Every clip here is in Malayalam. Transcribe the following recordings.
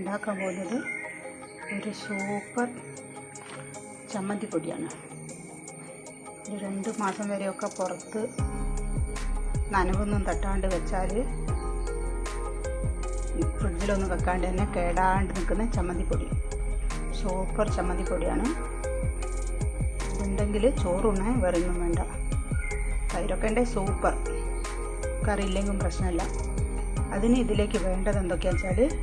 ഉണ്ടാക്കാൻ പോകുന്നത് ഒരു സൂപ്പർ ചമ്മന്തിപ്പൊടിയാണ്. ഒരു 2 മാസം വരെയൊക്കെ പുറത്ത് നനവൊന്നും തട്ടാണ്ട് വെച്ചാൽ ഫ്രിഡ്ജിലൊന്നും വെക്കാണ്ട് തന്നെ കേടാണ്ട് നിൽക്കുന്ന ചമ്മന്തിപ്പൊടി, സൂപ്പർ ചമ്മന്തിപ്പൊടിയാണ്. ഉണ്ടെങ്കിൽ ചോറുണ്ണാൻ വേറൊന്നും വേണ്ട. തൈരൊക്കെ ഉണ്ട്, സൂപ്പർ. കറിയില്ലെങ്കിലും പ്രശ്നമില്ല. അതിന് ഇതിലേക്ക് വേണ്ടത് എന്തൊക്കെയാണെന്ന് വെച്ചാൽ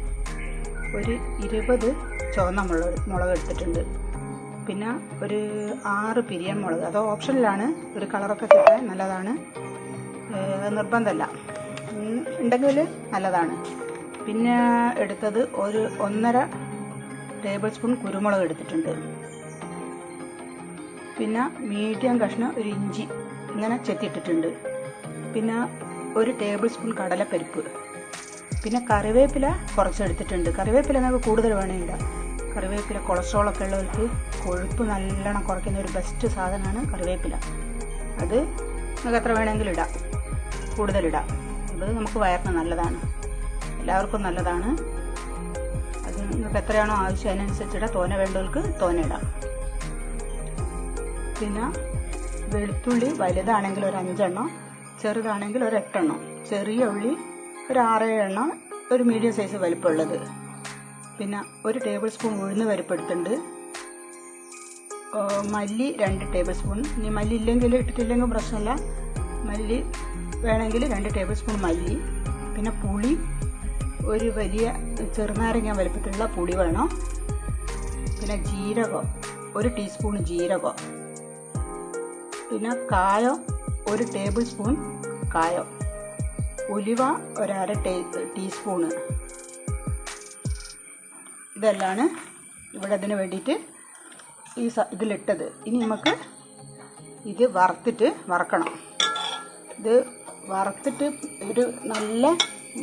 ഒരു 20 ചുവന്ന മുളക് എടുത്തിട്ടുണ്ട്. പിന്നെ ഒരു 6 പിരിയൻ മുളക്, അത് ഓപ്ഷനിലാണ്. ഒരു കളറൊക്കെ കിട്ടാൻ നല്ലതാണ്, നിർബന്ധമല്ല, ഉണ്ടെങ്കിൽ നല്ലതാണ്. പിന്നെ എടുത്തത് ഒരു 1.5 ടേബിൾ സ്പൂൺ കുരുമുളക് എടുത്തിട്ടുണ്ട്. പിന്നെ മീഡിയം കഷ്ണം ഒരു ഇഞ്ചി ഇങ്ങനെ ചെത്തിയിട്ടിട്ടുണ്ട്. പിന്നെ 1 ടേബിൾ സ്പൂൺ കടലപ്പരിപ്പ്. പിന്നെ കറിവേപ്പില കുറച്ചെടുത്തിട്ടുണ്ട്. കറിവേപ്പില നമുക്ക് കൂടുതൽ വേണമെന്നില്ല. കറിവേപ്പില കൊളസ്ട്രോളൊക്കെ ഉള്ളവർക്ക് കൊഴുപ്പ് നല്ലോണം കുറയ്ക്കുന്ന ഒരു ബെസ്റ്റ് സാധനമാണ് കറിവേപ്പില. അത് നമുക്ക് എത്ര വേണമെങ്കിലും ഇടാം, കൂടുതലിടാം. അത് നമുക്ക് വയറിന് നല്ലതാണ്, എല്ലാവർക്കും നല്ലതാണ്. അത് നിങ്ങൾക്ക് എത്രയാണോ ആവശ്യം അതിനനുസരിച്ചിടാം. തോനെ വേണ്ടവർക്ക് തോനെ ഇടാം. പിന്നെ വെളുത്തുള്ളി വലുതാണെങ്കിൽ ഒരു 5 എണ്ണം, ചെറുതാണെങ്കിൽ ഒരു 8 എണ്ണം. ചെറിയ ഉള്ളി ഒരു 6-7 എണ്ണം, ഒരു മീഡിയം സൈസ് വലിപ്പമുള്ളത്. പിന്നെ 1 ടേബിൾ സ്പൂൺ ഉഴുന്ന് പരിപ്പെടുത്തുണ്ട്. മല്ലി 2 ടേബിൾ സ്പൂൺ. ഇനി മല്ലി ഇല്ലെങ്കിൽ ഇട്ടിട്ടില്ലെങ്കിൽ പ്രശ്നമില്ല. മല്ലി വേണമെങ്കിൽ 2 ടേബിൾ സ്പൂൺ മല്ലി. പിന്നെ പുളി ഒരു വലിയ ചെറുനാരങ്ങ വലിപ്പത്തിലുള്ള പുളി വേണം. പിന്നെ ജീരകം 1 ടീസ്പൂൺ ജീരകം. പിന്നെ കായം 1 ടേബിൾ സ്പൂൺ കായം. ഉലുവ ഒരു 1/2 ടീസ്പൂണ്. ഇതെല്ലാം ഇവിടെ അതിന് വേണ്ടിയിട്ട് ഇതിലിട്ടത്. ഇനി നമുക്ക് ഇത് വറക്കണം. ഇത് വറുത്തിട്ട് ഒരു നല്ല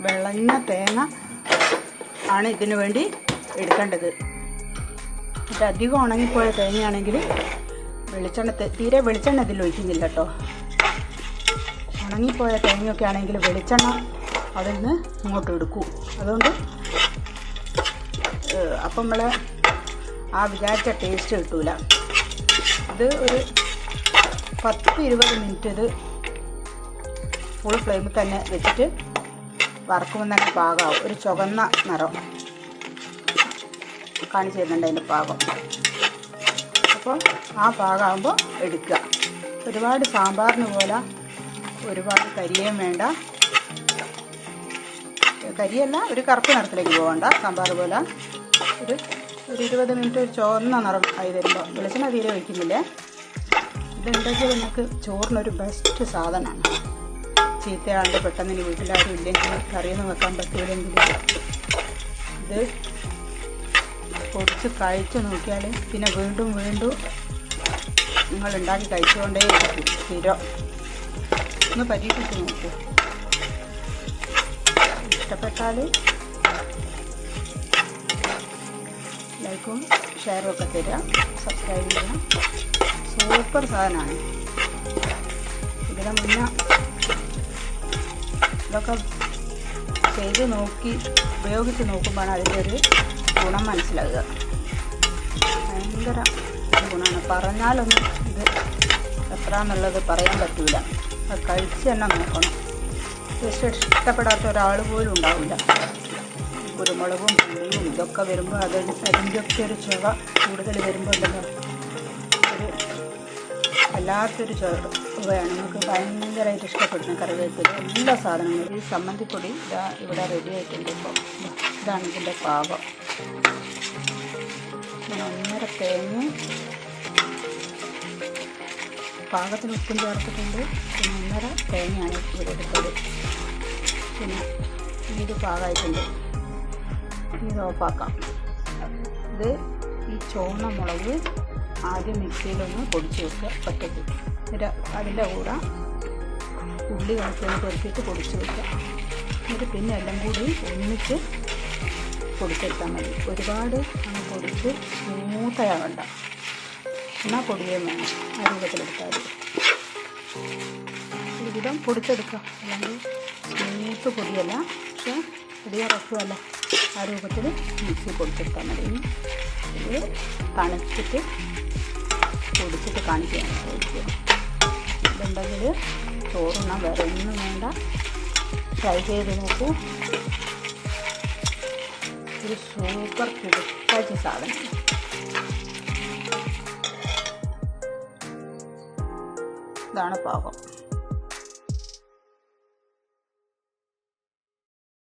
വിളഞ്ഞ തേങ്ങ ആണ് ഇതിനു വേണ്ടി എടുക്കേണ്ടത്. എന്നിട്ട് അധികം ഉണങ്ങിപ്പോയ തേങ്ങയാണെങ്കിൽ തീരെ വെളിച്ചെണ്ണ ഇതിൽ ഒഴിക്കുന്നില്ല കേട്ടോ. ഉണങ്ങിപ്പോയ തേങ്ങയൊക്കെ ആണെങ്കിൽ വെളിച്ചെണ്ണ അതിൽ നിന്ന് ഇങ്ങോട്ട് എടുക്കും. അതുകൊണ്ട് അപ്പം നമ്മളെ ആ വിചാരിച്ച ടേസ്റ്റ് കിട്ടൂല. ഇത് ഒരു 10-20 മിനിറ്റ് ഇത് ഫുൾ ഫ്ലെയിമിൽ തന്നെ വെച്ചിട്ട് വറക്കുമ്പോൾ തന്നെ പാകമാവും. ഒരു ചുവന്ന നിറം കാണിച്ചു തരുന്നുണ്ട് അതിൻ്റെ പാകം. അപ്പോൾ ആ പാകമാകുമ്പോൾ എടുക്കുക. ഒരുപാട് സാമ്പാറിന് പോലെ ഒരുപാട് കരിയേം വേണ്ട, കരിയല്ല, ഒരു കറുപ്പ് നിറത്തിലേക്ക് പോകണ്ട. സാമ്പാർ പോലെ ഒരു 20 മിനിറ്റ് ഒരു ചുവന്ന നിറം ആയി വരുമ്പോൾ വെളിച്ചെണ്ണ തീരെ ഒഴിക്കുന്നില്ലേ. ഇതുണ്ടെങ്കിൽ നമുക്ക് ചോറിനൊരു ബെസ്റ്റ് സാധനമാണ്. ചീത്തയാണ്ട് പെട്ടെന്ന് ഇനി വീട്ടിലാരും ഇല്ലെങ്കിൽ കറിയൊന്നും വെക്കാൻ പറ്റില്ലെങ്കിൽ ഇത് പൊടിച്ച് കഴിച്ച് നോക്കിയാൽ പിന്നെ വീണ്ടും നിങ്ങൾ ഉണ്ടാക്കി കഴിച്ചുകൊണ്ടേയിരിക്കും. സ്ഥിരം ഒന്ന് പരീക്ഷിച്ച് നോക്കൂ. ഇഷ്ടപ്പെട്ടാൽ ലൈക്കും ഷെയറും ഒക്കെ തരിക, സബ്സ്ക്രൈബ് ചെയ്യാം. സൂപ്പർ സാധനമാണ്. ഇതിന് മുന്നേ ഇതൊക്കെ ചെയ്ത് നോക്കി ഉപയോഗിച്ച് നോക്കുമ്പോഴാണ് അതിൻ്റെ ഒരു ഗുണം മനസ്സിലാകുക. ഭയങ്കര ഗുണമാണ്. പറഞ്ഞാലൊന്നും ഇത് എത്രയാണെന്നുള്ളത് പറയാൻ പറ്റില്ല. അത് കഴിച്ച് തന്നെ നോക്കണം. ഇഷ്ടപ്പെടാത്ത ഒരാൾ പോലും ഉണ്ടാവില്ല. കുരുമുളകും പുളിയും ഇതൊക്കെ വരുമ്പോൾ അതിൻ്റെയൊക്കെ ഒരു ചുവ കൂടുതൽ വരുമ്പോൾ ഉണ്ടല്ലോ, ഒരു വല്ലാത്തൊരു ചുവയാണ്. നമുക്ക് ഭയങ്കരമായിട്ട് ഇഷ്ടപ്പെടുന്ന കറിവേപ്പില എല്ലാ സാധനങ്ങളും. ഈ ചമ്മന്തിപ്പൊടി ഇവിടെ റെഡി ആയിട്ടുണ്ട്. ഇപ്പോൾ ഇതാണ് ഇതിൻ്റെ പാകം. ഞാൻ 1.5 തേങ്ങ പാകത്തിന് ഉപ്പും ചേർത്തിട്ടുണ്ട്. പിന്നെ 1.5 തേങ്ങയാണ് ഇവിടെ എടുത്തത്. പിന്നെ ഇത് പാകമായിട്ടുണ്ട്. ഇത് ഓഫാക്കാം. ഇത് ഈ ചുവന്ന മുളക് ആദ്യം മിക്സിയിലൊന്ന് പൊടിച്ച് വെക്കുക ഒറ്റയ്ക്ക്. എന്നിട്ട് അതിൻ്റെ കൂടെ ഉള്ളി വെളുത്തുള്ളി പെറുക്കിയിട്ട് പൊടിച്ച് വെക്കുക. എന്നിട്ട് പിന്നെ എല്ലാം കൂടി ഒന്നിച്ച് പൊടിച്ചെടുത്താൽ മതി. ഒരുപാട് പൊടിച്ച് സ്മൂത്തായാവണ്ട, എന്നാൽ പൊടിയേം വേണം. ആ രൂപത്തിലെടുത്താൽ മതി. ഒരുവിധം പൊടിച്ചെടുക്കുക. അല്ലെങ്കിൽ സ്മൂത്ത് പൊടിയല്ല, പക്ഷേ പൊടിയ റഫുമല്ല. ആ രൂപത്തിൽ മിക്സി പൊടിച്ചെടുത്താൽ മതി. ഇത് തണുത്തിട്ട് പൊടിച്ചിട്ട് കാണിക്കുകയാണ് ചോദിക്കുക. ഇതുണ്ടെങ്കിൽ ചോറുണ്ണാൻ വേറെ ഒന്നും വേണ്ട. ട്രൈ ചെയ്ത് നോക്കൂ. ഒരു സൂപ്പർ കിടക്കാച്ച സാധനം. ഇതാണ് പാകം.